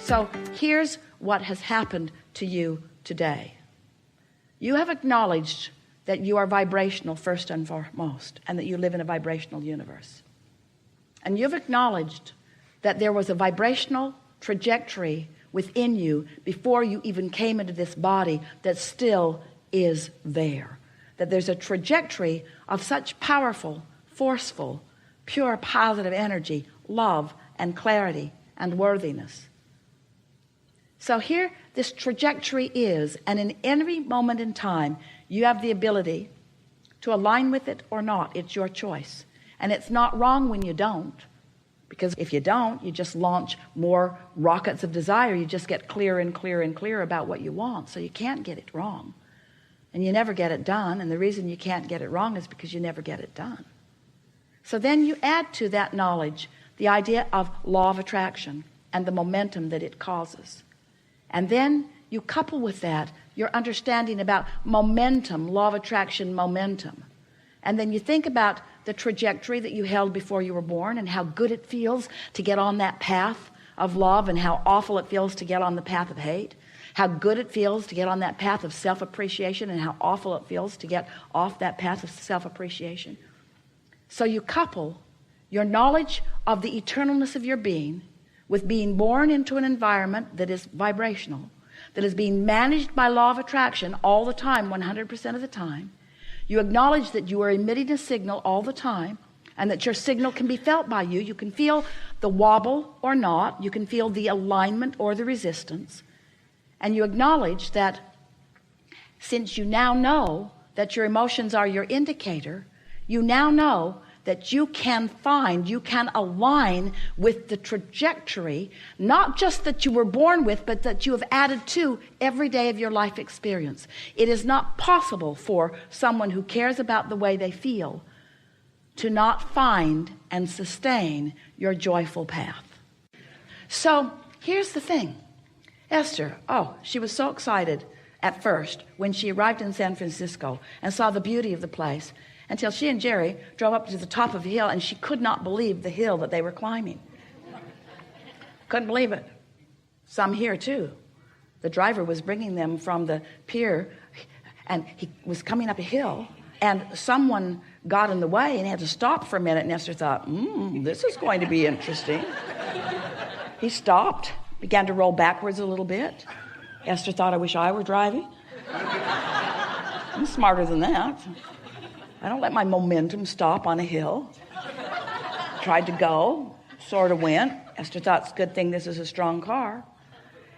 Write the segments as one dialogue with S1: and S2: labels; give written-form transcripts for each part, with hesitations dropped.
S1: So here's what has happened to you today. You have acknowledged that you are vibrational first and foremost, and that you live in a vibrational universe. And you've acknowledged that there was a vibrational trajectory within you before you even came into this body that still is there. That there's a trajectory of such powerful, forceful, pure positive energy, love and clarity and worthiness. So here this trajectory is, and in every moment in time you have the ability to align with it or not. It's your choice. And it's not wrong when you don't, because if you don't, you just launch more rockets of desire. You just get clearer and clearer and clearer about what you want. So you can't get it wrong, and you never get it done. And the reason you can't get it wrong is because you never get it done. So then you add to that knowledge the idea of law of attraction and the momentum that it causes. And then you couple with that your understanding about momentum, law of attraction, momentum. And then you think about the trajectory that you held before you were born, and how good it feels to get on that path of love, and how awful it feels to get on the path of hate. How good it feels to get on that path of self-appreciation, and how awful it feels to get off that path of self-appreciation. So you couple your knowledge of the eternalness of your being with being born into an environment that is vibrational, that is being managed by law of attraction all the time, 100% of the time. You acknowledge that you are emitting a signal all the time, and that your signal can be felt by you. You can feel the wobble or not. You can feel the alignment or the resistance. And you acknowledge that since you now know that your emotions are your indicator, you now know that you can align with the trajectory, not just that you were born with, but that you have added to every day of your life experience. It is not possible for someone who cares about the way they feel to not find and sustain your joyful path. So here's the thing. Esther, she was so excited at first when she arrived in San Francisco and saw the beauty of the place, until she and Jerry drove up to the top of a hill, and she could not believe the hill that they were climbing. Couldn't believe it. Some here too. The driver was bringing them from the pier, and he was coming up a hill, and someone got in the way and had to stop for a minute, and Esther thought, this is going to be interesting. He stopped, began to roll backwards a little bit. Esther thought, I wish I were driving. I'm smarter than that. I don't let my momentum stop on a hill. Tried to go, sort of went. Esther thought, it's a good thing this is a strong car.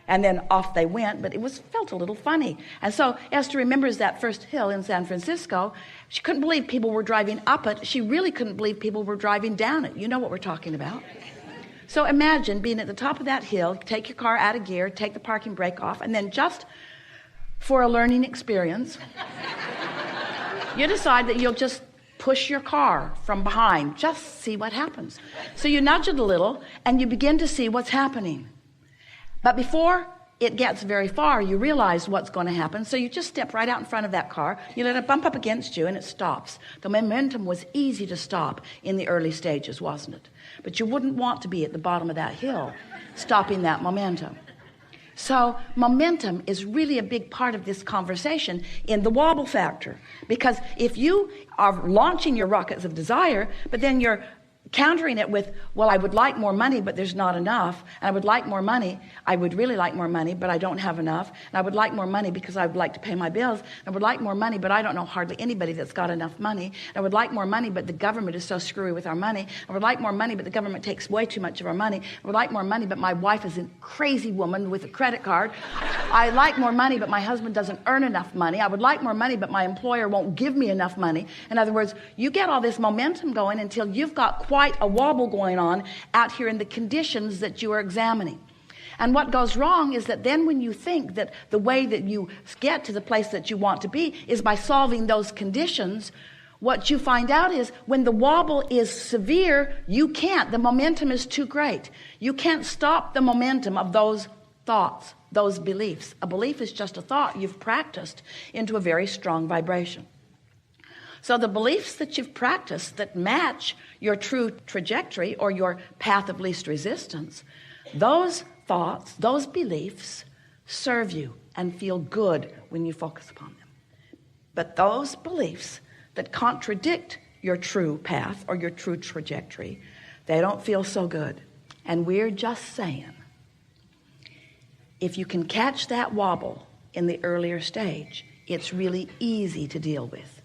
S1: And then off they went, but felt a little funny. And so Esther remembers that first hill in San Francisco. She couldn't believe people were driving up it. She really couldn't believe people were driving down it. You know what we're talking about. So imagine being at the top of that hill, take your car out of gear, take the parking brake off, and then just for a learning experience, you decide that you'll just push your car from behind, just see what happens. So you nudge it a little, and you begin to see what's happening. But before it gets very far, you realize what's going to happen. So you just step right out in front of that car, you let it bump up against you, and it stops. The momentum was easy to stop in the early stages, wasn't it? But you wouldn't want to be at the bottom of that hill, stopping that momentum. So momentum is really a big part of this conversation in the wobble factor. Because if you are launching your rockets of desire, but then you're countering it with, well, I would like more money, but there's not enough. And I would like more money. I would really like more money, but I don't have enough. And I would like more money because I would like to pay my bills. And I would like more money, but I don't know hardly anybody that's got enough money. And I would like more money, but the government is so screwy with our money. I would like more money, but the government takes way too much of our money. I would like more money, but my wife is a crazy woman with a credit card. I like more money, but my husband doesn't earn enough money. I would like more money, but my employer won't give me enough money. In other words, you get all this momentum going until you've got quite a wobble going on out here in the conditions that you are examining. And what goes wrong is that then when you think that the way that you get to the place that you want to be is by solving those conditions, what you find out is when the wobble is severe, you can't. The momentum is too great. You can't stop the momentum of those thoughts, those beliefs. A belief is just a thought you've practiced into a very strong vibration. So the beliefs that you've practiced that match your true trajectory or your path of least resistance, those thoughts, those beliefs serve you and feel good when you focus upon them. But those beliefs that contradict your true path or your true trajectory, they don't feel so good. And we're just saying, if you can catch that wobble in the earlier stage, it's really easy to deal with.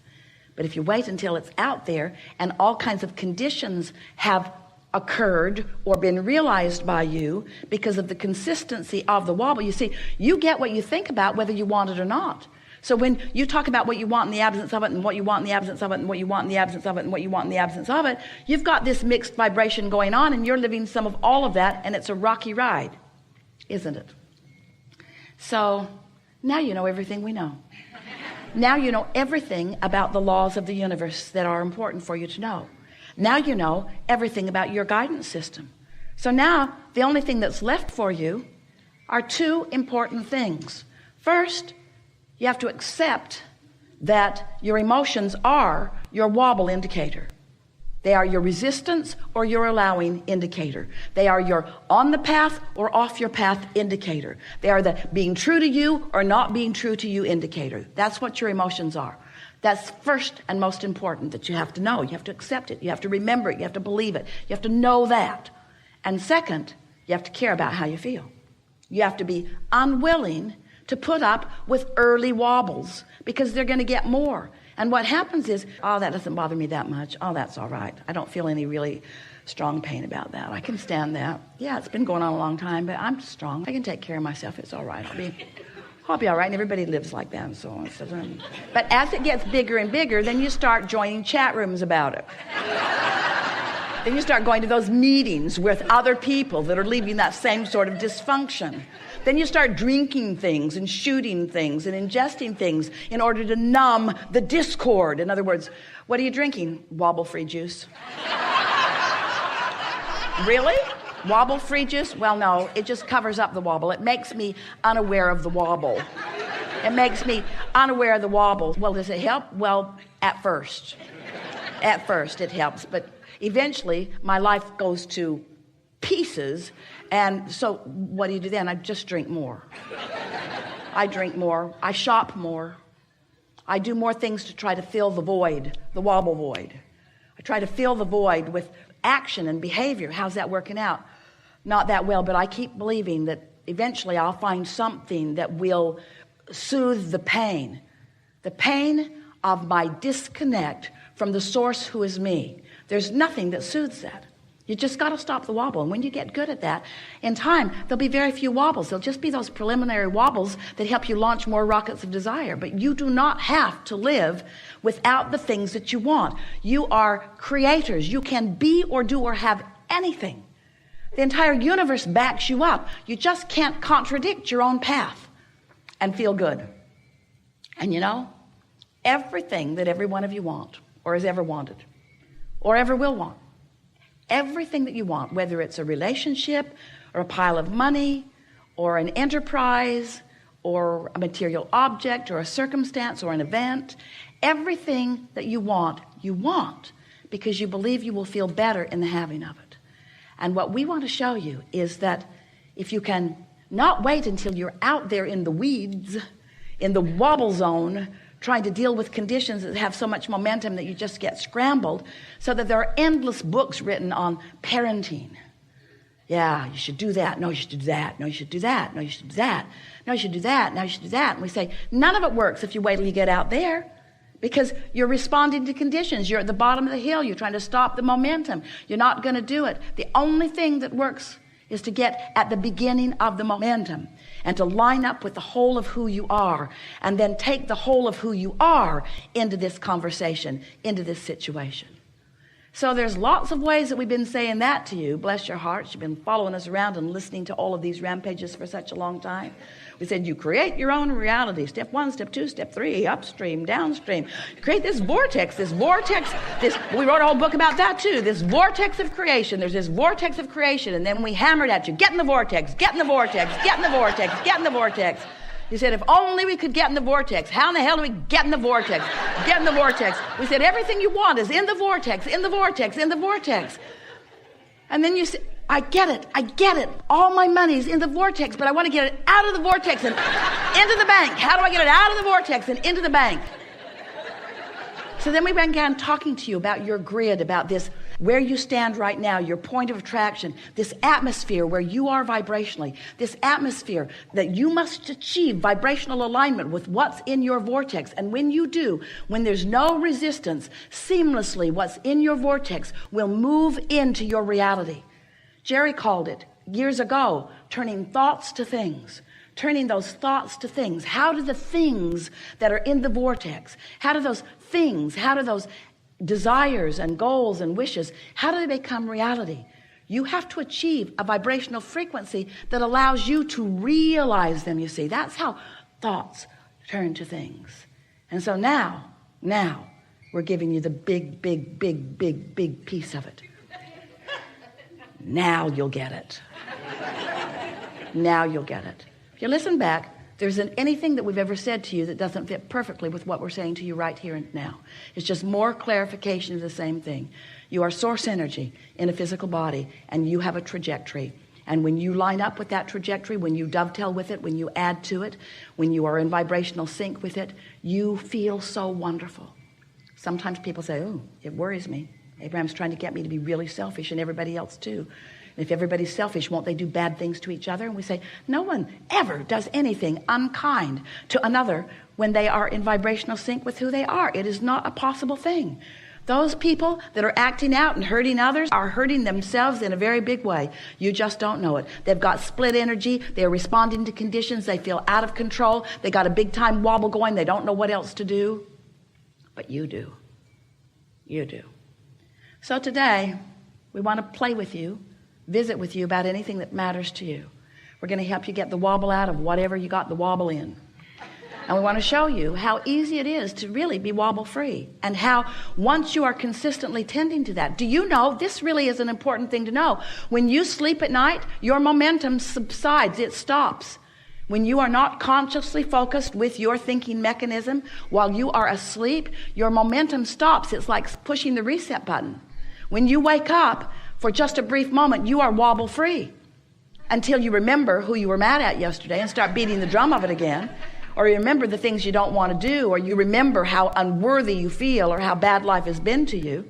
S1: But if you wait until it's out there and all kinds of conditions have occurred or been realized by you because of the consistency of the wobble, you see, you get what you think about whether you want it or not. So when you talk about what you want in the absence of it, and what you want in the absence of it, and what you want in the absence of it, and what you want in the absence of it, you've got this mixed vibration going on, and you're living some of all of that, and it's a rocky ride, isn't it? So now you know everything we know. Now you know everything about the laws of the universe that are important for you to know. Now you know everything about your guidance system. So now the only thing that's left for you are two important things. First, you have to accept that your emotions are your wobble indicator. They are your resistance or your allowing indicator. They are your on the path or off your path indicator. They are the being true to you or not being true to you indicator. That's what your emotions are. That's first and most important that you have to know. You have to accept it. You have to remember it. You have to believe it. You have to know that. And second, you have to care about how you feel. You have to be unwilling to put up with early wobbles because they're going to get more. And what happens is, oh, that doesn't bother me that much. Oh, that's all right. I don't feel any really strong pain about that. I can stand that. Yeah, it's been going on a long time, but I'm strong. I can take care of myself. It's all right. I'll be all right. And everybody lives like that and so on. But as it gets bigger and bigger, then you start joining chat rooms about it. Then you start going to those meetings with other people that are leaving that same sort of dysfunction. Then you start drinking things and shooting things and ingesting things in order to numb the discord. In other words, what are you drinking? Wobble-free juice. Really? Wobble-free juice? Well, no, it just covers up the wobble. It makes me unaware of the wobble. It makes me unaware of the wobble. Well, does it help? Well, at first. At first it helps, but eventually my life goes to pieces. And so what do you do then? I just drink more. I drink more. I shop more. I do more things to try to fill the void, the wobble void. I try to fill the void with action and behavior. How's that working out? Not that well, but I keep believing that eventually I'll find something that will soothe the pain of my disconnect from the source who is me. There's nothing that soothes that. You just got to stop the wobble. And when you get good at that, in time, there'll be very few wobbles. There'll just be those preliminary wobbles that help you launch more rockets of desire. But you do not have to live without the things that you want. You are creators. You can be or do or have anything. The entire universe backs you up. You just can't contradict your own path and feel good. And you know, everything that every one of you want or has ever wanted or ever will want, everything that you want, whether it's a relationship or a pile of money or an enterprise or a material object or a circumstance or an event, everything that you want because you believe you will feel better in the having of it. And what we want to show you is that if you can not wait until you're out there in the weeds, in the wobble zone, trying to deal with conditions that have so much momentum that you just get scrambled, so that there are endless books written on parenting. Yeah, you should do that. No, you should do that. No, you should do that. No, you should do that. No, you should do that. No, you should do that. And we say, none of it works if you wait till you get out there, because you're responding to conditions. You're at the bottom of the hill. You're trying to stop the momentum. You're not going to do it. The only thing that works is to get at the beginning of the momentum and to line up with the whole of who you are, and then take the whole of who you are into this conversation, into this situation. So there's lots of ways that we've been saying that to you. Bless your hearts. You've been following us around and listening to all of these rampages for such a long time. We said you create your own reality. Step 1, step 2, step 3, upstream, downstream. Create this vortex. We wrote a whole book about that too. This vortex of creation. There's this vortex of creation. And then we hammered at you. Get in the vortex, get in the vortex, get in the vortex, get in the vortex. You said, if only we could get in the vortex. How in the hell do we get in the vortex? Get in the vortex. We said, everything you want is in the vortex, in the vortex, in the vortex. And then you said, I get it. All my money's in the vortex, but I want to get it out of the vortex and into the bank. How do I get it out of the vortex and into the bank? So then we began talking to you about your grid, about this, where you stand right now, your point of attraction, this atmosphere where you are vibrationally, this atmosphere that you must achieve vibrational alignment with what's in your vortex. And when you do, when there's no resistance, seamlessly what's in your vortex will move into your reality. Jerry called it years ago, turning thoughts to things. Turning those thoughts to things. How do the things that are in the vortex, how do those desires and goals and wishes, how do they become reality? You have to achieve a vibrational frequency that allows you to realize them, you see. That's how thoughts turn to things. And so now we're giving you the big piece of it. Now you'll get it. Now you'll get it. If you listen back, there isn't anything that we've ever said to you that doesn't fit perfectly with what we're saying to you right here and now. It's just more clarification of the same thing. You are source energy in a physical body, and you have a trajectory. And when you line up with that trajectory, when you dovetail with it, when you add to it, when you are in vibrational sync with it, you feel so wonderful. Sometimes people say, oh, it worries me. Abraham's trying to get me to be really selfish, and everybody else too. If everybody's selfish, won't they do bad things to each other? And we say, no one ever does anything unkind to another when they are in vibrational sync with who they are. It is not a possible thing. Those people that are acting out and hurting others are hurting themselves in a very big way. You just don't know it. They've got split energy. They're responding to conditions. They feel out of control. They got a big time wobble going. They don't know what else to do. But you do. You do. So today, we want to play with you, visit with you about anything that matters to you. We're going to help you get the wobble out of whatever you got the wobble in. And we want to show you how easy it is to really be wobble free, and how once you are consistently tending to that, do you know, this really is an important thing to know. When you sleep at night, your momentum subsides, it stops. When you are not consciously focused with your thinking mechanism while you are asleep, your momentum stops. It's like pushing the reset button. When you wake up, for just a brief moment, you are wobble free until you remember who you were mad at yesterday and start beating the drum of it again, or you remember the things you don't want to do, or you remember how unworthy you feel or how bad life has been to you.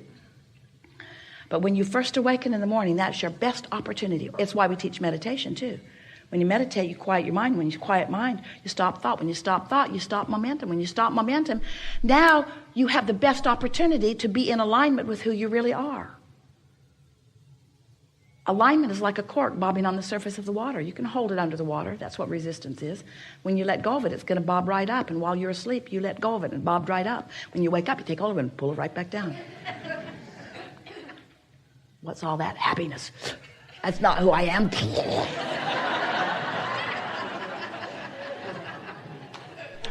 S1: But when you first awaken in the morning, that's your best opportunity. It's why we teach meditation too. When you meditate, you quiet your mind. When you quiet mind, you stop thought. When you stop thought, you stop momentum. When you stop momentum, now you have the best opportunity to be in alignment with who you really are. Alignment is like a cork bobbing on the surface of the water. You can hold it under the water. That's what resistance is. When you let go of it, it's going to bob right up. And while you're asleep, you let go of it and bob right up. When you wake up, you take hold of it and pull it right back down. What's all that happiness? That's not who I am.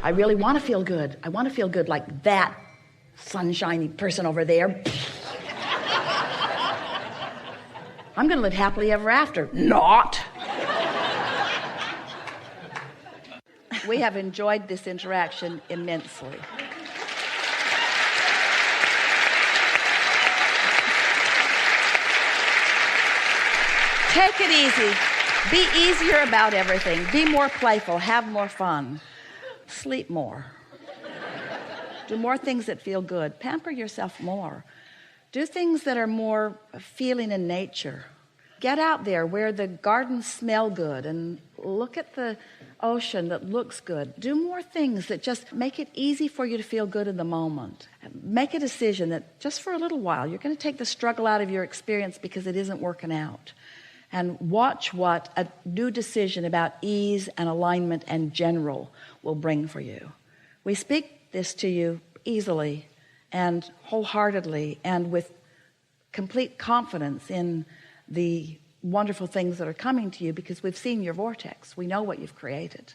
S1: I really want to feel good. I want to feel good like that sunshiny person over there. I'm going to live happily ever after. Not. We have enjoyed this interaction immensely. Take it easy. Be easier about everything. Be more playful. Have more fun. Sleep more. Do more things that feel good. Pamper yourself more. Do things that are more feeling in nature. Get out there where the gardens smell good and look at the ocean that looks good. Do more things that just make it easy for you to feel good in the moment. Make a decision that just for a little while, you're going to take the struggle out of your experience because it isn't working out. And watch what a new decision about ease and alignment and general will bring for you. We speak this to you easily and wholeheartedly and with complete confidence in the wonderful things that are coming to you because we've seen your vortex. We know what you've created.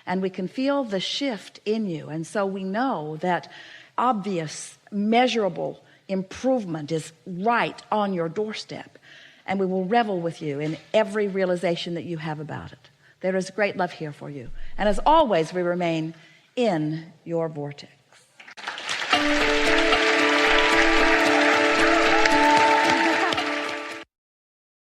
S1: And we can feel the shift in you. And so we know that obvious, measurable improvement is right on your doorstep. And we will revel with you in every realization that you have about it. There is great love here for you. And as always, we remain in your vortex.